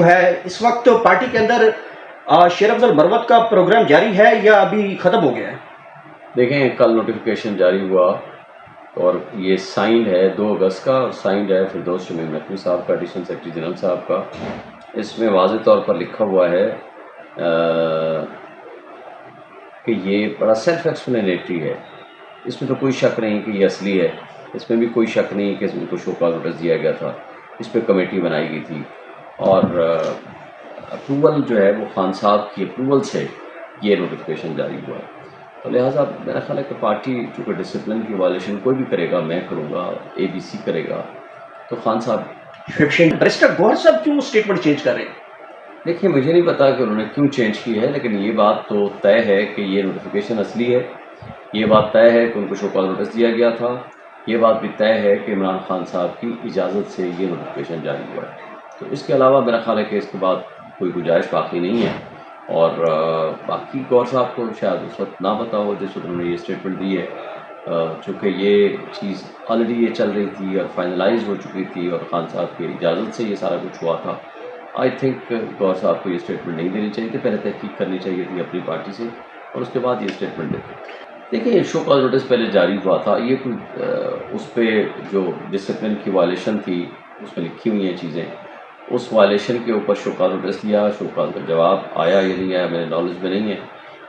ہے اس وقت پارٹی کے اندر شیر افضل مروت کا پروگرام جاری ہے یا ابھی ختم ہو گیا ہے؟ دیکھیں کل نوٹیفیکیشن جاری ہوا اور یہ سائنڈ ہے 2 اگست کا، اور سائنڈ ہے فردوس شمیم نقوی صاحب کا، ایڈیشنل سیکرٹری جنرل صاحب کا۔ اس میں واضح طور پر لکھا ہوا ہے کہ یہ بڑا سیلف ایکسپلینیٹری ہے، اس میں تو کوئی شک نہیں کہ یہ اصلی ہے، اس میں بھی کوئی شک نہیں کہ اس میں کو شو کاز نوٹس دیا گیا تھا، اس پہ کمیٹی بنائی گئی تھی، اور اپروول جو ہے وہ خان صاحب کی اپروول سے یہ نوٹیفیکیشن جاری ہوا ہے۔ تو لہٰذا میرا خیال ہے کہ پارٹی چونکہ ڈسپلن کی وائلیشن کوئی بھی کرے گا، میں کروں گا، اے بی سی کرے گا، تو خان صاحب بیرسٹر گوہر صاحب کیوں اسٹیٹمنٹ چینج کر رہے ہیں؟ دیکھیں مجھے نہیں پتا کہ انہوں نے کیوں چینج کی ہے، لیکن یہ بات تو طے ہے کہ یہ نوٹیفیکیشن اصلی ہے، یہ بات طے ہے کہ ان کو شو کاز نوٹس دیا گیا تھا، یہ بات بھی طے ہے کہ عمران خان صاحب کی اجازت سے یہ نوٹیفیکیشن جاری ہوا ہے۔ تو اس کے علاوہ میرا خیال ہے کہ اس کے بعد کوئی گنجائش باقی نہیں ہے، اور باقی گور صاحب کو شاید اس وقت نہ پتا ہو جس وقت انہوں نے یہ اسٹیٹمنٹ دی ہے، چونکہ یہ چیز آلریڈی یہ چل رہی تھی اور فائنلائز ہو چکی تھی اور خان صاحب کی اجازت سے یہ سارا کچھ ہوا تھا۔ آئی تھنک گور صاحب کو یہ اسٹیٹمنٹ نہیں دینی چاہیے تھی، پہلے تحقیق کرنی چاہیے تھی اپنی پارٹی سے اور اس کے بعد یہ اسٹیٹمنٹ دیتے۔ دیکھیں شو کاز نوٹس پہلے جاری ہوا تھا، یہ کوئی اس پہ جو ڈسپلن کی وائلیشن تھی اس میں لکھی ہوئی ہیں چیزیں، اس وائلیشن کے اوپر شو کاز نوٹس دیا، شو کاز کا جواب آیا یا نہیں آیا میرے نالج میں نہیں ہے۔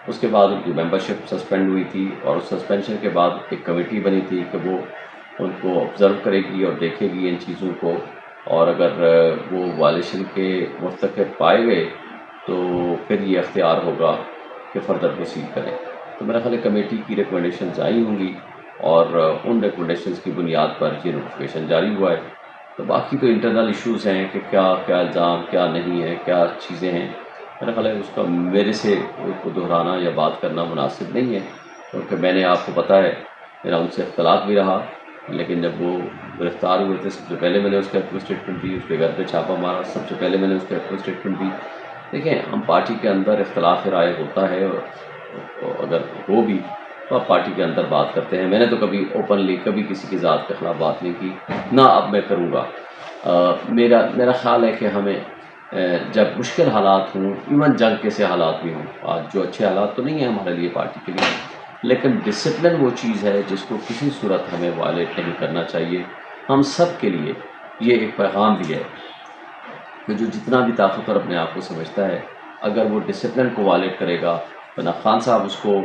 اس کے بعد ان کی ممبرشپ سسپینڈ ہوئی تھی، اور اس سسپینشن کے بعد ایک کمیٹی بنی تھی کہ وہ ان کو آبزرو کرے گی اور دیکھے گی ان چیزوں کو، اور اگر وہ وائلیشن کے مرتکب پائے گئے تو پھر یہ اختیار ہوگا کہ فردر پروسیڈ کریں۔ تو میرا خیال ہے کمیٹی کی ریکمنڈیشنز آئی ہوں گی، اور ان ریکمنڈیشنز کی بنیاد پر یہ نوٹیفیکیشن جاری ہوا ہے۔ تو باقی تو انٹرنل ایشوز ہیں کہ کیا الزام کیا نہیں ہے، کیا چیزیں ہیں، میرا خیال ہے اس کا میرے سے کو دہرانا یا بات کرنا مناسب نہیں ہے، کیونکہ میں نے آپ کو پتہ ہے میرا ان سے اختلاف بھی رہا، لیکن جب وہ گرفتار ہوئے تھے سب سے پہلے میں نے اس کے حق میں اسٹیٹمنٹ دی، اس کے گھر پہ چھاپہ مارا، سب سے پہلے میں نے اس کے حق میں اسٹیٹمنٹ دی۔ دیکھیں ہم پارٹی کے اندر اختلاف رائے ہوتا ہے، اور اگر ہو بھی تو آپ پارٹی کے اندر بات کرتے ہیں۔ میں نے تو کبھی اوپنلی کبھی کسی کی ذات کے خلاف بات نہیں کی، نہ اب میں کروں گا۔ میرا خیال ہے کہ ہمیں جب مشکل حالات ہوں، ایون جنگ کے سے حالات بھی ہوں، آج جو اچھے حالات تو نہیں ہیں ہمارے لیے پارٹی کے لیے، لیکن ڈسپلن وہ چیز ہے جس کو کسی صورت ہمیں وائلیٹ نہیں کرنا چاہیے۔ ہم سب کے لیے یہ ایک پیغام بھی ہے کہ جو جتنا بھی طاقتور اپنے آپ کو سمجھتا ہے، اگر وہ ڈسپلن کو وائلیٹ کرے گا، ورنہ خان صاحب اس کو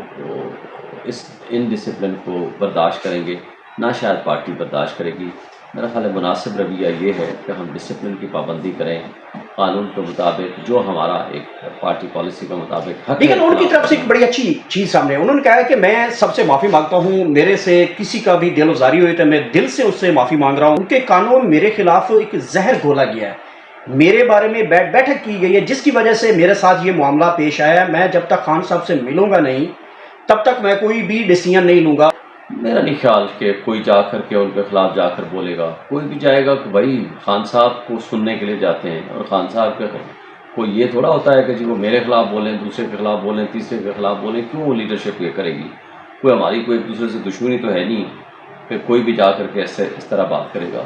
ان ڈسپلن کو برداشت کریں گے، نہ شاید پارٹی برداشت کرے گی۔ میرا خیال ہے مناسب رویہ یہ ہے کہ ہم ڈسپلن کی پابندی کریں، قانون کے مطابق جو ہمارا ایک پارٹی پالیسی کے مطابق حق ہے۔ لیکن ان کی طرف سے ایک بڑی اچھی چیز سامنے ہے، انہوں نے کہا ہے کہ میں سب سے معافی مانگتا ہوں، میرے سے کسی کا بھی دل آزاری ہوئی تو میں دل سے اس سے معافی مانگ رہا ہوں، ان کے قانون میرے خلاف ایک زہر گھولا گیا ہے، میرے بارے میں بیٹھک کی گئی ہے جس کی وجہ سے میرے ساتھ یہ معاملہ پیش آیا ہے۔ میں جب تک خان صاحب سے ملوں گا نہیں تب تک میں کوئی بھی ڈیسیژن نہیں لوں گا۔ میرا نہیں خیال کہ کوئی جا کر کے ان کے خلاف جا کر بولے گا، کوئی بھی جائے گا کہ بھائی خان صاحب کو سننے کے لیے جاتے ہیں، اور خان صاحب کے کوئی یہ تھوڑا ہوتا ہے کہ جی وہ میرے خلاف بولیں، دوسرے کے خلاف بولیں، تیسرے کے خلاف بولیں، کیوں وہ لیڈرشپ یہ کرے گی؟ کوئی ہماری کوئی ایک دوسرے سے دشمنی تو ہے نہیں کہ کوئی بھی جا کر کے اس طرح بات کرے گا۔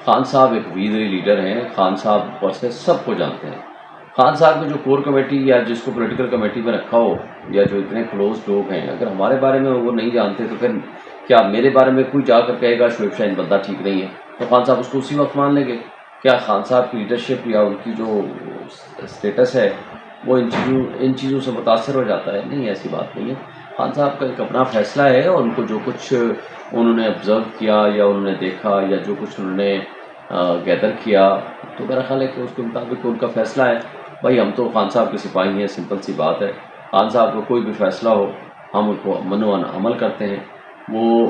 خان صاحب ایک ویژنری لیڈر ہیں، خان صاحب پر سے سب کو جانتے ہیں۔ خان صاحب کی جو کور کمیٹی یا جس کو پولیٹیکل کمیٹی میں رکھا ہو، یا جو اتنے کلوز لوگ ہیں، اگر ہمارے بارے میں وہ نہیں جانتے تو پھر کیا میرے بارے میں کوئی جا کر کہے گا شعیب شاہین بندہ ٹھیک نہیں ہے تو خان صاحب اس کو اسی وقت مان لیں گے؟ کیا خان صاحب کی لیڈرشپ یا ان کی جو اسٹیٹس ہے وہ ان چیزوں سے متاثر ہو جاتا ہے؟ نہیں، ایسی بات نہیں ہے۔ خان صاحب کا ایک اپنا فیصلہ ہے، اور ان کو جو کچھ انہوں نے آبزرو کیا یا انہوں نے دیکھا یا جو کچھ انہوں نے گیدر کیا، تو میرا خیال ہے کہ اس کے مطابق ان کا فیصلہ ہے۔ بھائی ہم تو خان صاحب کے سپاہی ہیں، سمپل سی بات ہے۔ خان صاحب کو کوئی بھی فیصلہ ہو ہم ان کو من و عمل کرتے ہیں، وہ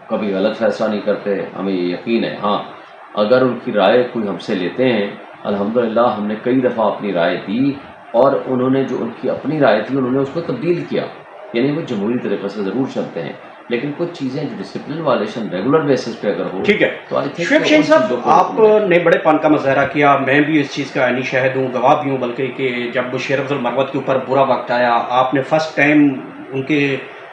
کبھی غلط فیصلہ نہیں کرتے، ہمیں یہ یقین ہے۔ ہاں اگر ان کی رائے کوئی ہم سے لیتے ہیں، الحمدللہ ہم نے کئی دفعہ اپنی رائے دی، اور انہوں نے جو ان کی اپنی رائے تھی انہوں نے اس کو تبدیل کیا، یعنی وہ جمہوری طریقے سے ضرور چلتے ہیں، لیکن کچھ چیزیں جو ڈسپلن وائلیشن ریگولر بیسس پہ اگر ہو ٹھیک ہے۔ تو آئی تھنک شعیب شاہین صاحب آپ نے بڑے پن کا مظاہرہ کیا، میں بھی اس چیز کا عینی شاہد ہوں، گواہ بھی ہوں، بلکہ کہ جب شیر افضل مروت کے اوپر برا وقت آیا آپ نے فرسٹ ٹائم ان کے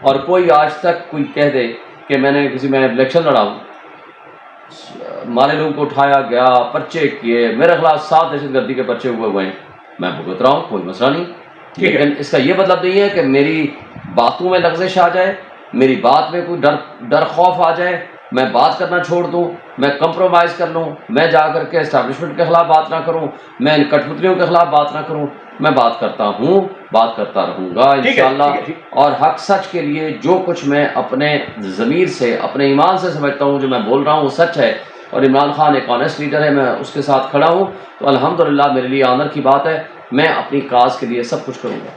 اور کوئی آج تک کوئی کہہ دے کہ میں نے میں الیکشن لڑا ہوں، ہمارے لوگوں کو اٹھایا گیا، پرچے کیے، میرے خلاف 7 دہشت گردی کے پرچے ہوئے ہیں، میں بھگت رہا ہوں، کوئی مسئلہ نہیں، لیکن اس کا یہ مطلب نہیں ہے کہ میری باتوں میں لغزش آ جائے، میری بات میں کوئی ڈر خوف آ جائے، میں بات کرنا چھوڑ دوں، میں کمپرومائز کر لوں، میں جا کر کے اسٹیبلشمنٹ کے خلاف بات نہ کروں، میں ان کٹ پتلیوں کے خلاف بات نہ کروں، میں بات کرتا ہوں، بات کرتا رہوں گا انشاءاللہ، اور حق سچ کے لیے جو کچھ میں اپنے ضمیر سے، اپنے ایمان سے سمجھتا ہوں، جو میں بول رہا ہوں وہ سچ ہے، اور عمران خان ایک آنیسٹ لیڈر ہے، میں اس کے ساتھ کھڑا ہوں، تو الحمدللہ میرے لیے آنر کی بات ہے، میں اپنی کاز کے لیے سب کچھ کروں گا۔